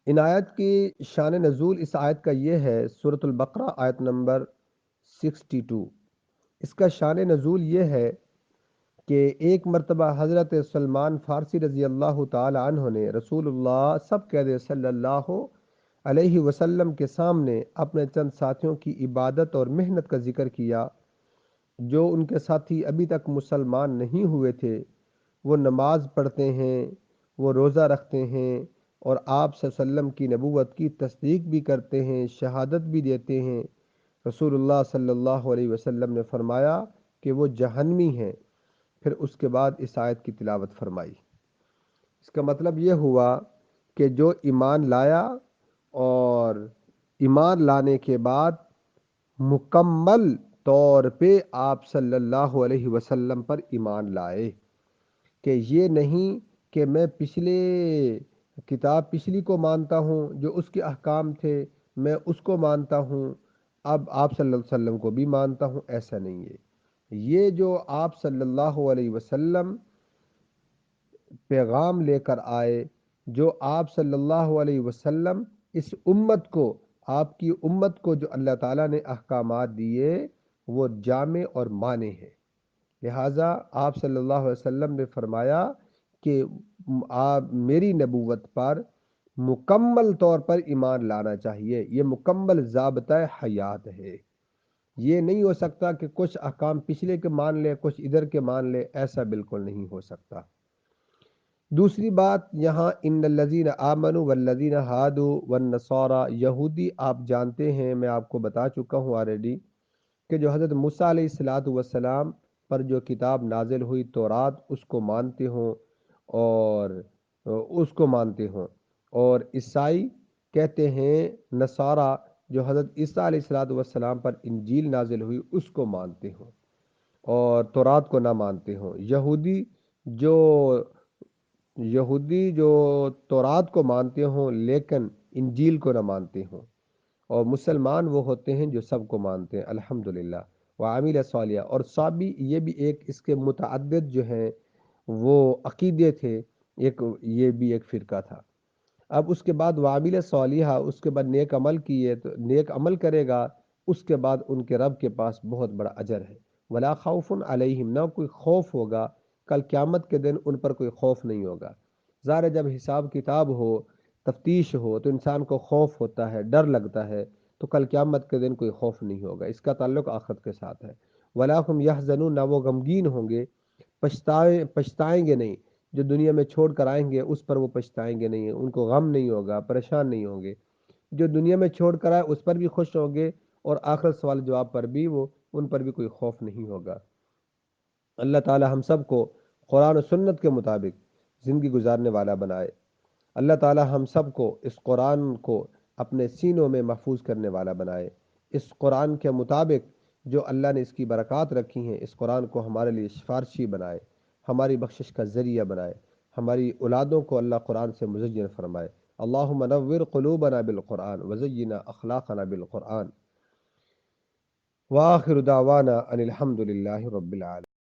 ان آیت کی شان نزول اس آیت کا یہ ہے، سورۃ البقرہ آیت نمبر 62۔ اس کا شان نزول یہ ہے کہ ایک مرتبہ حضرت سلمان فارسی رضی اللہ تعالی عنہ نے رسول اللہ سب کہہ دے صلی اللہ علیہ وسلم کے سامنے اپنے چند ساتھیوں کی عبادت اور محنت کا ذکر کیا، جو ان کے ساتھی ابھی تک مسلمان نہیں ہوئے تھے۔ وہ نماز پڑھتے ہیں، وہ روزہ رکھتے ہیں، اور آپ صلی اللہ علیہ وسلم کی نبوت کی تصدیق بھی کرتے ہیں، شہادت بھی دیتے ہیں۔ رسول اللہ صلی اللہ علیہ وسلم نے فرمایا کہ وہ جہنمی ہیں۔ پھر اس کے بعد اس آیت کی تلاوت فرمائی۔ اس کا مطلب یہ ہوا کہ جو ایمان لایا اور ایمان لانے کے بعد مکمل طور پہ آپ صلی اللہ علیہ وسلم پر ایمان لائے، کہ یہ نہیں کہ میں پچھلی کو مانتا ہوں، جو اس کے احکام تھے میں اس کو مانتا ہوں، اب آپ صلی اللہ علیہ وسلم کو بھی مانتا ہوں، ایسا نہیں ہے۔ یہ جو آپ صلی اللہ علیہ وسلم پیغام لے کر آئے، جو آپ صلی اللہ علیہ وسلم اس امت کو، آپ کی امت کو جو اللہ تعالیٰ نے احکامات دیے وہ جامع اور مانے ہیں۔ لہٰذا آپ صلی اللہ علیہ وسلم نے فرمایا کہ آپ میری نبوت پر مکمل طور پر ایمان لانا چاہیے، یہ مکمل ضابطۂ حیات ہے۔ یہ نہیں ہو سکتا کہ کچھ احکام پچھلے کے مان لے، کچھ ادھر کے مان لے، ایسا بالکل نہیں ہو سکتا۔ دوسری بات یہاں ان الذین آمنوا والذین ہادوا والنصارى، یہودی آپ جانتے ہیں، میں آپ کو بتا چکا ہوں آلریڈی، کہ جو حضرت موسیٰ علیہ الصلاۃ والسلام پر جو کتاب نازل ہوئی تورات، اس کو مانتے ہوں اور عیسائی کہتے ہیں، نصارہ جو حضرت عیسیٰ علیہ الصلاۃ والسلام پر انجیل نازل ہوئی اس کو مانتے ہوں اور تورات کو نہ مانتے ہوں۔ یہودی جو تورات کو مانتے ہوں لیکن انجیل کو نہ مانتے ہوں، اور مسلمان وہ ہوتے ہیں جو سب کو مانتے ہیں الحمدللہ وعامل صالحہ۔ اور صابی یہ بھی ایک اس کے متعدد جو ہیں وہ عقیدے تھے، یہ بھی ایک فرقہ تھا۔ اب اس کے بعد وعامل صالحہ، اس کے بعد نیک عمل کیے تو نیک عمل کرے گا، اس کے بعد ان کے رب کے پاس بہت بڑا اجر ہے۔ ولا خوف علیہم، نہ کوئی خوف ہوگا کل قیامت کے دن، ان پر کوئی خوف نہیں ہوگا۔ ظاہر جب حساب کتاب ہو، تفتیش ہو، تو انسان کو خوف ہوتا ہے، ڈر لگتا ہے، تو کل قیامت کے دن کوئی خوف نہیں ہوگا۔ اس کا تعلق آخرت کے ساتھ ہے۔ ولا هم يحزنون، نہ وہ غمگین ہوں گے، پچھتائیں گے نہیں، جو دنیا میں چھوڑ کر آئیں گے اس پر وہ پچھتائیں گے نہیں، ان کو غم نہیں ہوگا، پریشان نہیں ہوں گے۔ جو دنیا میں چھوڑ کر آئے اس پر بھی خوش ہوں گے، اور آخرت سوال جواب پر بھی ان پر بھی کوئی خوف نہیں ہوگا۔ اللہ تعالی ہم سب کو قرآن و سنت کے مطابق زندگی گزارنے والا بنائے۔ اللہ تعالی ہم سب کو اس قرآن کو اپنے سینوں میں محفوظ کرنے والا بنائے۔ اس قرآن کے مطابق جو اللہ نے اس کی برکات رکھی ہیں، اس قرآن کو ہمارے لیے سفارشی بنائے، ہماری بخشش کا ذریعہ بنائے، ہماری اولادوں کو اللہ قرآن سے مزین فرمائے۔ اللہم نور قلوبنا بالقرآن وزینا اخلاقنا بالقرآن۔ وآخر دعوانا ان الحمد للہ رب العالمین۔